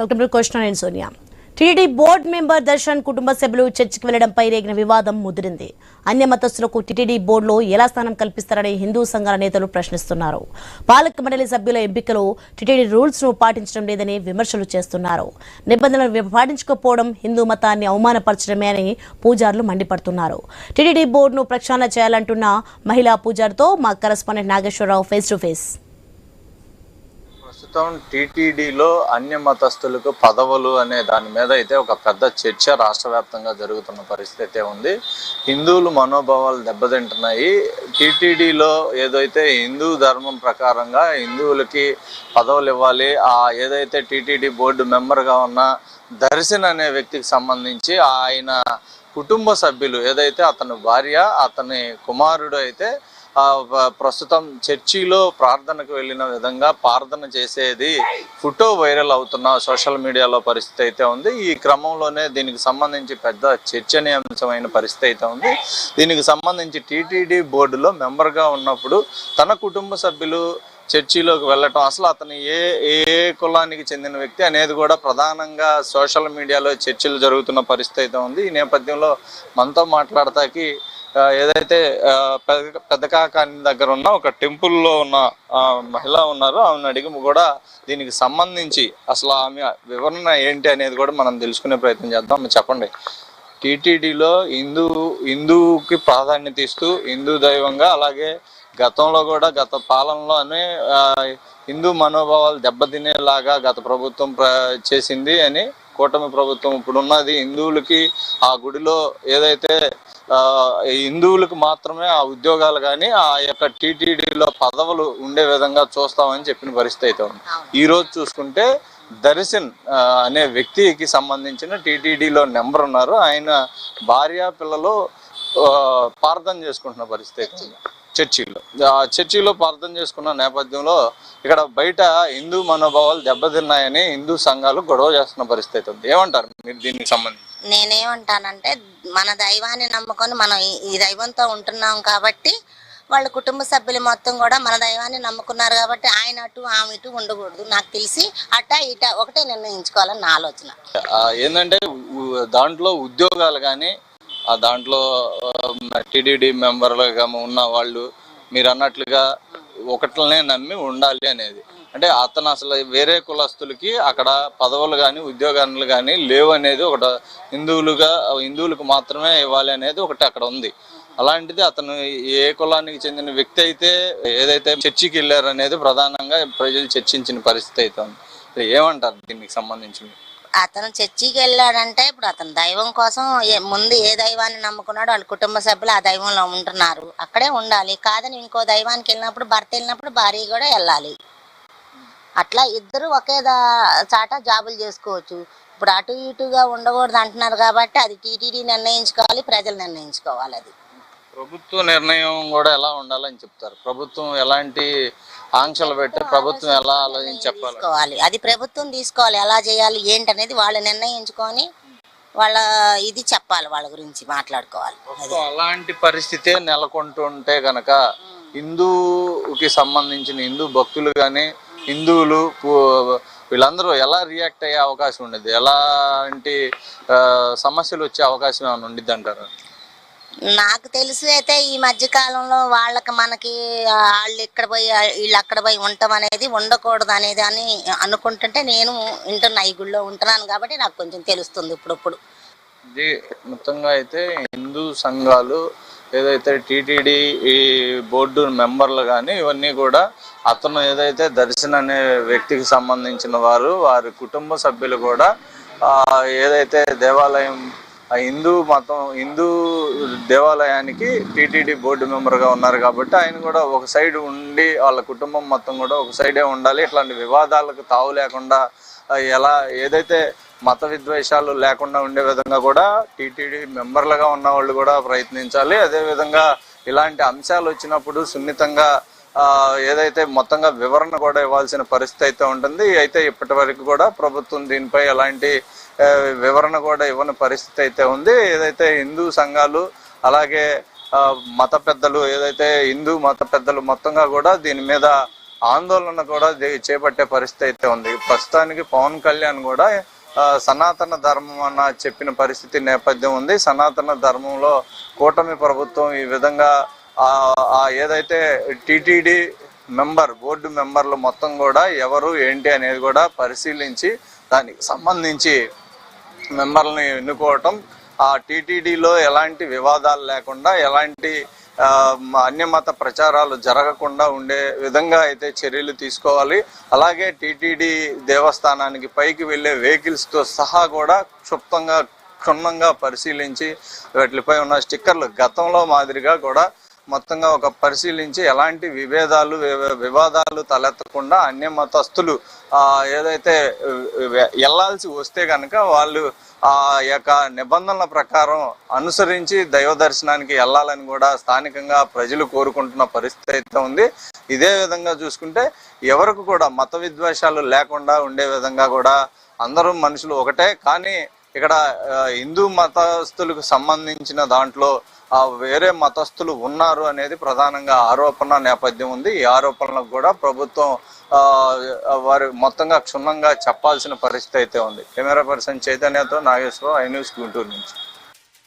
Welcome to question and Sonia. TTD board member Darshan కుటుంబ సభ్యులు చర్చికి వెళ్లడంపై రేగిన వివాదం ముదిరింది. అన్య మతస్థులకు టీటీడీ బోర్డులో ఎలా స్థానం కల్పిస్తారని హిందూ సంఘాల నేతలు ప్రశ్నిస్తున్నారు. పాలక మండలి సభ్యుల ఎంపికలో టీటీడీ రూల్స్ ను పాటించడం లేదని విమర్శలు చేస్తున్నారు. నిబంధనలు పాటించకపోవడం హిందూ మతాన్ని అవమానపరచడమే అని పూజారులు మండిపడుతున్నారు. టీటీడీ బోర్డును ప్రక్షాళన చేయాలంటున్న మహిళా పూజారితో మా correspondent Nageswararao face to face. ప్రస్తుతం టీటీడీలో అన్య మతస్థులకు పదవులు అనే దాని మీద అయితే ఒక పెద్ద చర్చ రాష్ట్ర వ్యాప్తంగా జరుగుతున్న పరిస్థితి ఉంది. హిందువులు మనోభావాలు దెబ్బతింటున్నాయి. టీటీడీలో ఏదైతే హిందూ ధర్మం ప్రకారంగా హిందువులకి పదవులు ఇవ్వాలి, ఏదైతే టీటీడీ బోర్డు మెంబర్గా ఉన్న దర్శన్ అనే వ్యక్తికి సంబంధించి ఆయన కుటుంబ సభ్యులు ఏదైతే అతని భార్య అతని కుమారుడు అయితే ప్రస్తుతం చర్చిలో ప్రార్థనకు వెళ్ళిన విధంగా ప్రార్థన చేసేది ఫోటో వైరల్ అవుతున్న సోషల్ మీడియాలో పరిస్థితి అయితే ఉంది. ఈ క్రమంలోనే దీనికి సంబంధించి పెద్ద చర్చనీయాంశమైన పరిస్థితి అయితే ఉంది. దీనికి సంబంధించి టీటీడీ బోర్డులో మెంబర్గా ఉన్నప్పుడు తన కుటుంబ సభ్యులు చర్చిలోకి వెళ్ళటం, అసలు అతను ఏ కులానికి చెందిన వ్యక్తి అనేది కూడా ప్రధానంగా సోషల్ మీడియాలో చర్చలు జరుగుతున్న పరిస్థితి అయితే ఉంది. ఈ నేపథ్యంలో మనతో మాట్లాడతాకి ఏదైతే పెద్దకాకాని దగ్గర ఉన్న ఒక టెంపుల్లో ఉన్న మహిళ ఉన్నారో ఆమెను అడిగి కూడా దీనికి సంబంధించి అసలు ఆమె వివరణ ఏంటి అనేది కూడా మనం తెలుసుకునే ప్రయత్నం చేద్దాం. చెప్పండి, టీటీడీలో హిందూకి ప్రాధాన్యత ఇస్తూ హిందూ దైవంగా, అలాగే గతంలో కూడా గత పాలనలోనే హిందూ మనోభావాలు దెబ్బతినేలాగా గత ప్రభుత్వం చేసింది అని కూటమి ప్రభుత్వం ఇప్పుడున్నది హిందువులకి ఆ గుడిలో ఏదైతే హిందువులకు మాత్రమే ఆ ఉద్యోగాలు కానీ ఆ యొక్క టీటీడీలో పదవులు ఉండే విధంగా చూస్తామని చెప్పిన పరిస్థితి అయితే ఉంది. ఈ రోజు చూసుకుంటే దర్శన్ అనే వ్యక్తికి సంబంధించిన టీటీడీలో నెంబర్ ఉన్నారు. ఆయన భార్య పిల్లలు ప్రార్థన చేసుకుంటున్న పరిస్థితి అయితే ఉంది. చర్చిలో ప్రార్థన చేసుకున్న నేపథ్యంలో ఇక్కడ బయట హిందూ మనోభావాలు దెబ్బతిన్నాయని హిందూ సంఘాలు గొడవ చేస్తున్న పరిస్థితి ఉంది. ఏమంటారు మీరు దీనికి సంబంధించి? నేనేమంటానంటే, మన దైవాన్ని నమ్ముకొని మనం ఈ దైవంతో ఉంటున్నాం కాబట్టి వాళ్ళ కుటుంబ సభ్యులు మొత్తం కూడా మన దైవాన్ని నమ్ముకున్నారు కాబట్టి ఆయన అటు ఆమె ఇటు ఉండకూడదు. నాకు తెలిసి అటా ఇట ఒకటే నిర్ణయించుకోవాలని నా ఆలోచన. ఏంటంటే దాంట్లో ఉద్యోగాలు కానీ దాంట్లో టీటీడీ మెంబర్లుగా ఉన్న వాళ్ళు మీరు అన్నట్లుగా ఒకటినే నమ్మి ఉండాలి అనేది, అంటే అతను అసలు వేరే కులస్తులకి అక్కడ పదవులు కానీ ఉద్యోగాలు కానీ లేవు అనేది ఒకటి, హిందువులకు మాత్రమే ఇవ్వాలి అనేది ఒకటి అక్కడ ఉంది. అలాంటిది అతను ఏ కులానికి చెందిన వ్యక్తి అయితే ఏదైతే చర్చికి వెళ్ళారు అనేది ప్రధానంగా ప్రజలు చర్చించిన పరిస్థితి అయితే ఉంది. ఏమంటారు దీనికి సంబంధించి? అతను చర్చికి వెళ్ళాడంటే ఇప్పుడు అతను దైవం కోసం ముందు ఏ దైవాన్ని నమ్ముకున్నాడో వాళ్ళ కుటుంబ సభ్యులు ఆ దైవంలో ఉంటున్నారు, అక్కడే ఉండాలి. కాదని ఇంకో దైవానికి వెళ్ళినప్పుడు భర్త వెళ్ళినప్పుడు భార్య కూడా వెళ్ళాలి. అట్లా ఇద్దరు ఒకే చాట జాబులు చేసుకోవచ్చు. ఇప్పుడు అటు ఇటుగా ఉండకూడదు అంటున్నారు కాబట్టి అది టీటీడీ నిర్ణయించుకోవాలి, ప్రజలు నిర్ణయించుకోవాలి. అది ప్రభుత్వ నిర్ణయం కూడా ఎలా ఉండాలని చెప్తారు? ప్రభుత్వం ఎలాంటి ఆంక్షలు పెట్టి ప్రభుత్వం ఎలా ఆలోచించి చెప్పాలి, అది ప్రభుత్వం తీసుకోవాలి. ఎలా చేయాలి ఏంటి అనేది వాళ్ళు నిర్ణయించుకొని వాళ్ళ ఇది చెప్పాలి, వాళ్ళ గురించి మాట్లాడుకోవాలి. అలాంటి పరిస్థితే నెలకొంటుంటే కనుక హిందూకి సంబంధించిన హిందూ భక్తులు కానీ హిందువులు వీళ్ళందరూ ఎలా రియాక్ట్ అయ్యే అవకాశం ఉండేది? ఎలాంటి సమస్యలు వచ్చే అవకాశం ఏమైనా ఉండిద్ది అంటారు? నాకు తెలిసి అయితే ఈ మధ్య కాలంలో మనకి వాళ్ళు ఇక్కడ పోయి వీళ్ళు అక్కడ పోయి ఉండటం అనేది ఉండకూడదు అనేది అని అనుకుంటుంటే నేను వింటున్నా, ఈ గుళ్ళో ఉంటున్నాను కాబట్టి నాకు కొంచెం తెలుస్తుంది ఇప్పుడు. ఇది మొత్తంగా అయితే హిందూ సంఘాలు ఏదైతే టీటీడీ ఈ బోర్డు మెంబర్లు కానీ ఇవన్నీ కూడా అతను ఏదైతే దర్శన్ అనే వ్యక్తికి సంబంధించిన వారి కుటుంబ సభ్యులు కూడా ఏదైతే దేవాలయం హిందూ దేవాలయానికి టీటీడీ బోర్డు మెంబర్గా ఉన్నారు కాబట్టి ఆయన కూడా ఒక సైడ్ ఉండి వాళ్ళ కుటుంబం మొత్తం కూడా ఒక సైడే ఉండాలి. ఇట్లాంటి వివాదాలకు తావు లేకుండా ఎలా ఏదైతే మత విద్వేషాలు లేకుండా ఉండే విధంగా కూడా టీటీడీ మెంబర్లుగా ఉన్న వాళ్ళు కూడా ప్రయత్నించాలి. అదేవిధంగా ఇలాంటి అంశాలు వచ్చినప్పుడు సున్నితంగా ఏదైతే మొత్తంగా వివరణ కూడా ఇవ్వాల్సిన పరిస్థితి అయితే ఉంటుంది. అయితే ఇప్పటి వరకు కూడా ప్రభుత్వం దీనిపై ఎలాంటి వివరణ కూడా ఇవ్వని పరిస్థితి అయితే ఉంది. ఏదైతే హిందూ సంఘాలు అలాగే మత పెద్దలు ఏదైతే హిందూ మత పెద్దలు మొత్తంగా కూడా దీని మీద ఆందోళన కూడా చేపట్టే పరిస్థితి అయితే ఉంది. ప్రస్తుతానికి పవన్ కళ్యాణ్ కూడా సనాతన ధర్మం అన్న చెప్పిన పరిస్థితి నేపథ్యం ఉంది. సనాతన ధర్మంలో కూటమి ప్రభుత్వం ఈ విధంగా ఏదైతే టిటిడి బోర్డు మెంబర్లు మొత్తం కూడా ఎవరు ఏంటి అనేది కూడా పరిశీలించి దానికి సంబంధించి మెంబర్లను ఎన్నుకోవటం, ఆ టిటిడిలో ఎలాంటి వివాదాలు లేకుండా ఎలాంటి అన్యమత ప్రచారాలు జరగకుండా ఉండే విధంగా అయితే చర్యలు తీసుకోవాలి. అలాగే టిటిడి దేవస్థానానికి పైకి వెళ్ళే వెహికల్స్తో సహా కూడా క్షుణ్ణంగా పరిశీలించి వాటిపై ఉన్న స్టిక్కర్లు గతంలో మాదిరిగా కూడా మొత్తంగా ఒక పరిశీలించి ఎలాంటి వివాదాలు తలెత్తకుండా అన్య మతస్థులు ఏదైతే వెళ్ళాల్సి వస్తే కనుక వాళ్ళు ఆ యొక్క నిబంధనల ప్రకారం అనుసరించి దైవ దర్శనానికి వెళ్ళాలని కూడా స్థానికంగా ప్రజలు కోరుకుంటున్న పరిస్థితి అయితే ఉంది. ఇదే విధంగా చూసుకుంటే ఎవరికి కూడా మత విద్వేషాలు లేకుండా ఉండే విధంగా కూడా అందరూ మనుషులు ఒకటే. కానీ ఇక్కడ హిందూ మతస్థులకు సంబంధించిన దాంట్లో వేరే మతస్థులు ఉన్నారు అనేది ప్రధానంగా ఆరోపణ నేపథ్యం ఉంది. ఈ ఆరోపణలకు కూడా ప్రభుత్వం వారు మొత్తంగా క్షుణ్ణంగా చెప్పాల్సిన పరిస్థితి అయితే ఉంది. కెమెరా పర్సన్ చైతన్యతో నాగేశ్వరరావు, ఐ న్యూస్ గుంటూరు నుంచి.